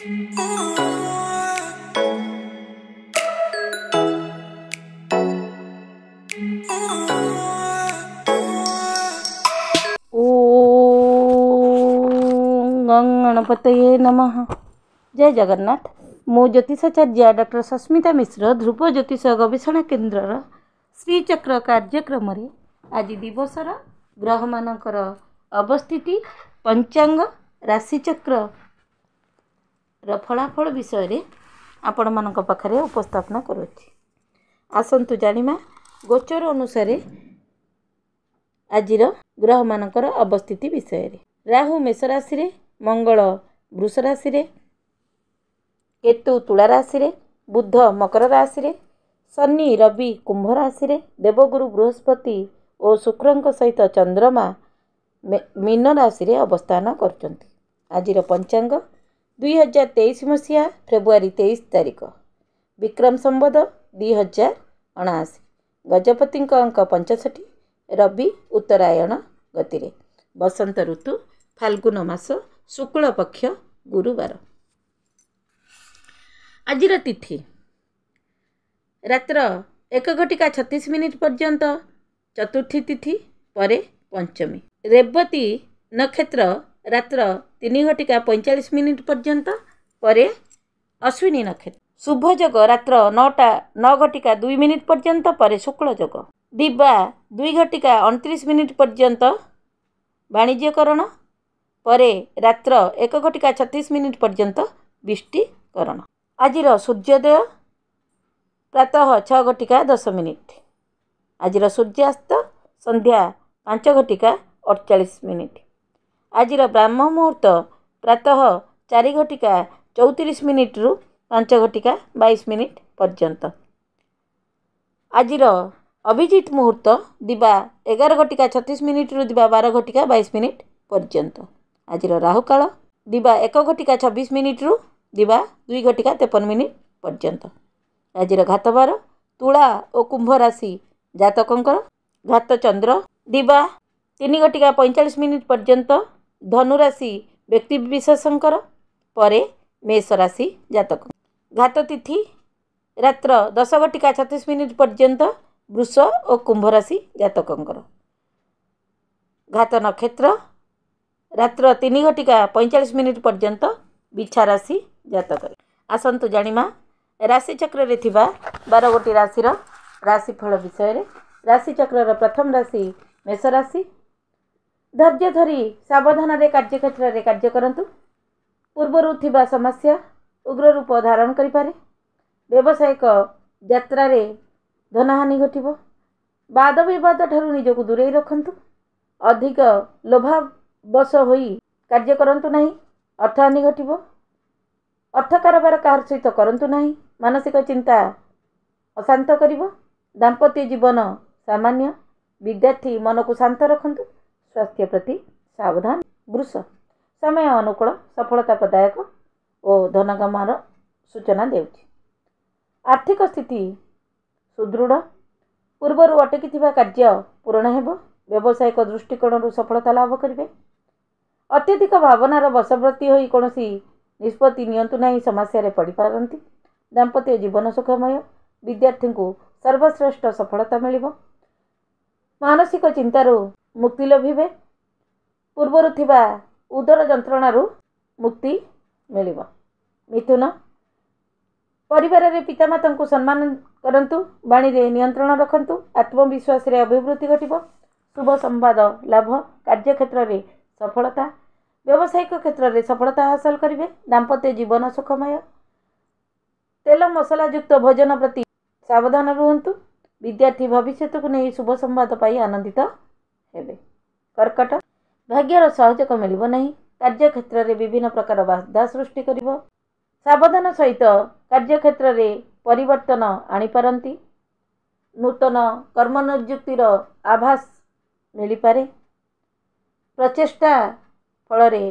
ओम गणपतये नमः। जय जगन्नाथ। मु ज्योतिषाचार्य डॉक्टर सस्मिता मिश्र ध्रुव ज्योतिष गवेषणा केन्द्र श्रीचक्र कार्यक्रम आज दिवसर ग्रह मानकर अवस्थिति पंचांग राशिचक्र फलाफल विषय आपण मानक पाखरे उपस्थापन करुछि। आसंतु जानिमा गोचर अनुसार आजिर ग्रह मानकर अवस्थिति विषय। राहु मेष राशि रे, मंगल वृष राशि रे, केतु तुला राशि रे, बुध मकर राशि रे, शनि रवि कुंभ राशि रे, देवगुरु बृहस्पति और शुक्रंक सहित चंद्रमा मीन राशि रे अवस्थान करचंती। आजिर पंचांग 2023 मसीहा फेब्रुआरी 23 तारिख, विक्रम संवत 2079, गजपति अंक 65, रवि उत्तरायण गति, बसंत ऋतु फाल्गुन मास शुक्ल पक्ष गुरुवार। आजिर तिथि रात्र 1:36 पर्यंत चतुर्थी तिथि परे पंचमी। रेवती नक्षत्र रात्र 3:45 पर्यंत परे अश्विनी नक्षत्र। शुभ योग रात्र 9:02 पर्यंत परे शुक्ल योग। दिवा 2:29 पर्यंत वाणिज्यकरण परे रात्र 1:36 पर्यंत विष्टिकरण। आजिर सूर्योदय प्रातः 6:10। आजिर सूर्यास्त संध्या 5:48। आजिर ब्राह्म मुहूर्त प्रातः 4:34 रु 5:22 पर्यंत। आजिर अभिजित मुहूर्त दिवा 11:36 रु दिवा 12:22 पर्यंत। आजिर राहुकाल दिवा 1:26 रु दिवा 2:53 पर्यंत। आजिर घातबार तुला और कुंभ राशि जातकंकर। घात चंद्र दिवा 3:45 पर्यंत धनुराशि व्यक्ति विशेषकर परे मेष राशि जातक। घात तिथि रात्र 10:36 पर्यंत वृष और कुंभ राशि जातकंकर। घात नक्षत्र रात्र 3:45 पर्यंत बिछा राशि जातक। आसंतु जानिमा राशिचक्र रे थिबा 12 गोटी राशि राशिफल विषय। राशिचक्र प्रथम राशि मेष राशि। धैर्य धरी सावधान रे कार्यक्षेत्र रे कार्य करंतु। पूर्वरु थिबा समस्या उग्र रूप धारण करि पारे। व्यावसायिक यात्रा रे धनहानि घटिबो। वाद विवाद ठारू निजको दूरेई रखंतु। अधिक लोभावश होई कार्य करंतु नहीं। अर्थहानि घटिबो। अर्थ कारोबार कार सहित करंतु नहीं। मानसिक चिंता अशांत करिबो। दाम्पत्य जीवन सामान्य। विद्यार्थी मन को शांत रखंतु। स्वास्थ्य प्रति सावधान। वृष समय अनुकूल सफलता प्रदायक और धनगमन सूचना देउछि। आर्थिक स्थिति सुदृढ़। पूर्वर अटकी थिबा कार्य पूर्ण हेबो। व्यावसायिक दृष्टिकोण सफलता लाभ करिवे। अत्यधिक भावनार वशवर्ती होई कोनोसी निष्पत्ति नियंतु नहीं। समस्या रे पड़ी पारंती। दाम्पत्य जीवन सुखमय। विद्यार्थी को सर्वश्रेष्ठ सफलता मिलिबो। मानसिक चिंतारू मुक्ति लभिबे। पूर्वरु थिबा उदर जंत्रणारू मुक्ति मिलिबो। मिथुन परिवार रे पितामाता को सम्मान करंतु। वाणी रे नियंत्रण रखंतु। आत्मविश्वास रे अभिवृद्धि घटिबो। शुभ संवाद लाभ। कार्यक्षेत्र रे सफलता। व्यावसायिक क्षेत्र रे सफलता हासिल करिवे। दाम्पत्य जीवन सुखमय। तेल मसला युक्त भोजन प्रति सावधान रुहंतु। विद्यार्थी भविष्य को नहीं शुभ संवाद पाई आनंदित हेबे। कर्कट भाग्यर सहयोग मिलिबो नहीं। कार्यक्षेत्र रे विभिन्न प्रकार बाधा सृष्टि करिवो। सावधान सहित कार्यक्षेत्र रे परिवर्तन आनी पारंती। नूतन कर्म नियुक्तिर आभास मिली पारे। प्रचेष्टा फल रे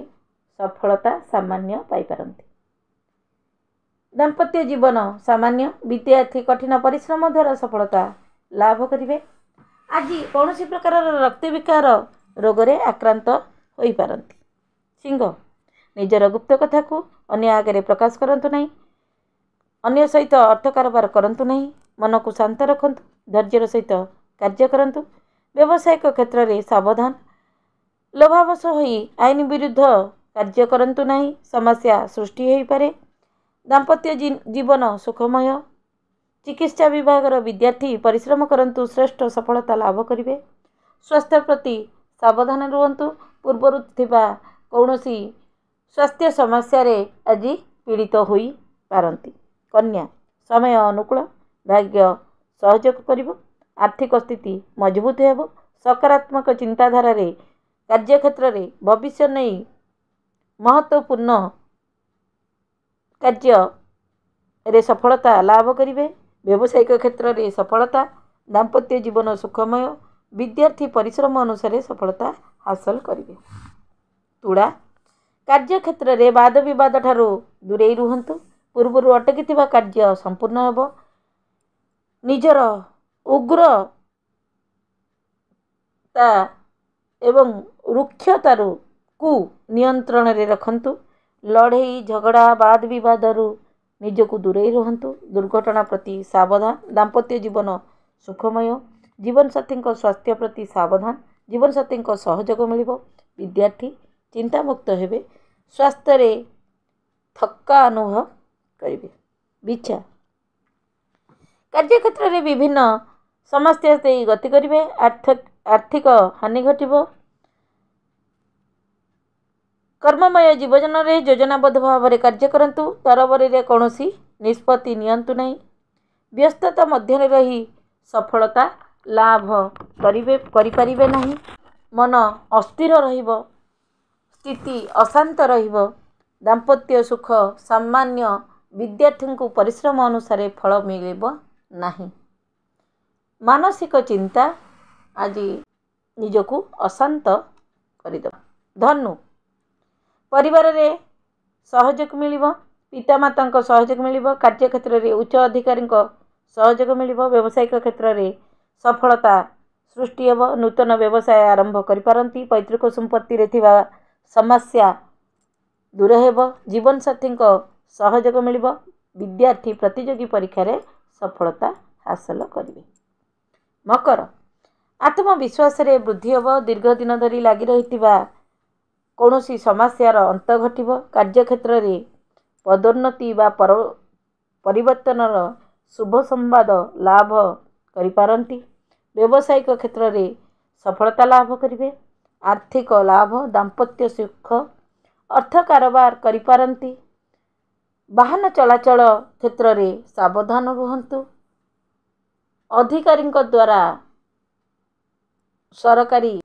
सफलता सामान्य पाई पारंती। दाम्पत्य जीवन सामान्य। विद्यार्थी कठिन परिश्रम द्वारा सफलता लाभ करिवे। आज कौन प्रकार रक्त विकार रोग रे आक्रांत होई पारंती। सिंह निजर गुप्त कथा को अन्य आगे प्रकाश करंतु नहीं। अन्य सहित अर्थ कारोबार करंतु नहीं। मन को शांत रखंतु। धैर्यर सहित कार्य करंतु। व्यावसायिक क्षेत्र में सावधान। लोभावश होई आईन विरुद्ध कार्य करंतु नहीं। समस्या सृष्टि हो पारे। दाम्पत्य जीवन सुखमय। चिकित्सा विभाग विद्यार्थी परिश्रम करंतु श्रेष्ठ सफलता लाभ करिवे। स्वास्थ्य प्रति सावधान रुहंतु। पूर्वरु थिबा कौनसी स्वास्थ्य समस्या रे आज पीड़ित होई पारंती। कन्या समय अनुकूल। भाग्य सहयोग करिवो। आर्थिक स्थिति मजबूत हेबो। सकारात्मक चिंताधारा रे कार्य क्षेत्र रे भविष्य नहीं महत्वपूर्ण कार्य रे सफलता लाभ करिवे। व्यावसायिक क्षेत्र में सफलता। दाम्पत्य जीवन सुखमय। विद्यार्थी परिश्रम अनुसार सफलता हासिल करिवे। तुला कार्य क्षेत्र में वाद विवाद ठारू दूरे रुहंतु। पूर्व अटकी कार्य संपूर्ण हेबो। निजर उग्रता एवं रुक्षतारू को नियंत्रण रे रखंतु। लड़ई झगड़ा वाद विवादरू निजको दूरे रुहंतु। दुर्घटना प्रति सावधान। दाम्पत्य जीवन सुखमय। जीवन साथी स्वास्थ्य प्रति सावधान। जीवन साथी सहयोग मिलिबो। विद्यार्थी चिंतामुक्त हेबे। स्वास्थ्य रे थक्का अनुभव करिवे। विचार कार्य क्षेत्र में विभिन्न समस्या से गति करिवे। आर्थिक हानि घटिबो। कर्ममय जीवन रे योजनाबद्ध भाव में कार्य करंतु। तरबरी रे कौनसी निष्पत्ति नियंतु नहीं। व्यस्तता मध्य रही सफलता लाभ करिपारिबे नहीं। मन अस्थिर रहिबो। स्थिति अशांत रहिबो। दाम्पत्य सुख सामान्य। विद्यार्थी को परिश्रम अनुसार फल मिलिबो नहीं। मानसिक चिंता आज निजको अशांत करिदो। धनु परिवार रे सहयोग मिलिबो। पितामाता सहयोग मिलिबो। कार्य क्षेत्र में उच्च अधिकारी सहयोग मिलिबो। व्यावसायिक क्षेत्र में सफलता सृष्टि हेबो। नूतन व्यवसाय आरंभ करि पारंती। पैतृक संपत्ति रे थिबा समस्या दूर हेबो। जीवन साथी सहयोग मिलिबो। विद्यार्थी प्रतियोगी परीक्षा रे सफलता हासिल करिवे। मकर आत्मविश्वास रे वृद्धि हेबो। दीर्घ दिन धरी लागि रहितिबा कौनसी समस्यार अंत घटिबो। कार्य क्षेत्र में पदोन्नति बा परिवर्तनर शुभ संवाद लाभ करि पारंती। व्यावसायिक क्षेत्र में सफलता लाभ करिवे। आर्थिक लाभ। दाम्पत्य सुख। अर्थ कारोबार करि पारंती। वाहन चलाचल क्षेत्र में सावधान रुहंतु। अधिकारी द्वारा सरकारी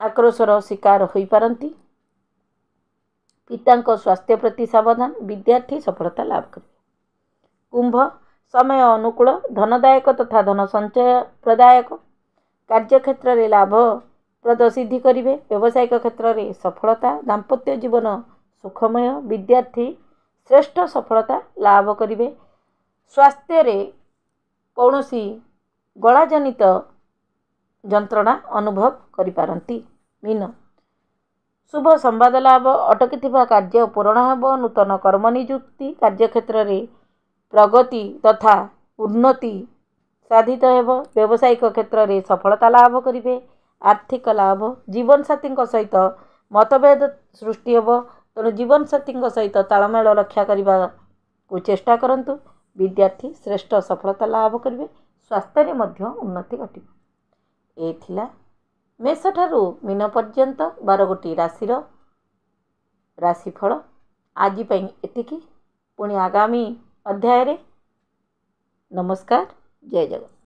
आक्रोशर शिकार होई पारंती। पिता स्वास्थ्य प्रति सावधान। विद्यार्थी सफलता लाभ करिवे। कुंभ समय अनुकूल। धनदायक तथा धन संचय प्रदायक। कार्य क्षेत्र में लाभ प्रद सिद्धि करिवे। व्यावसायिक क्षेत्र में सफलता। दाम्पत्य जीवन सुखमय। विद्यार्थी श्रेष्ठ सफलता लाभ करिवे। स्वास्थ्य रे कौनसी गला जनित जंत्रणा अनुभव करि पारंती। मीन शुभ संवाद लाभ। अटकी कार्य पूर्ण हेबो। नूतन कर्म नियुक्ति। कार्य क्षेत्र में प्रगति तथा उन्नति साधित हेबो। व्यावसायिक क्षेत्र में सफलता लाभ करिवे। आर्थिक लाभ। जीवन साथी सहित मतभेद सृष्टि हेबो। तेणु जीवन साथी सहित तालमेल रक्षा करने को चेष्टा करंतु। विद्यार्थी श्रेष्ठ सफलता लाभ करिवे। स्वास्थ्य रे मध्य उन्नति घटिबो। ए थिला मेष ठारू मीन पर्यंत 12 गोटी राशिर राशिफल। आज पई एतिकी। पुणी आगामी अध्याय रे। नमस्कार। जय जगन्नाथ।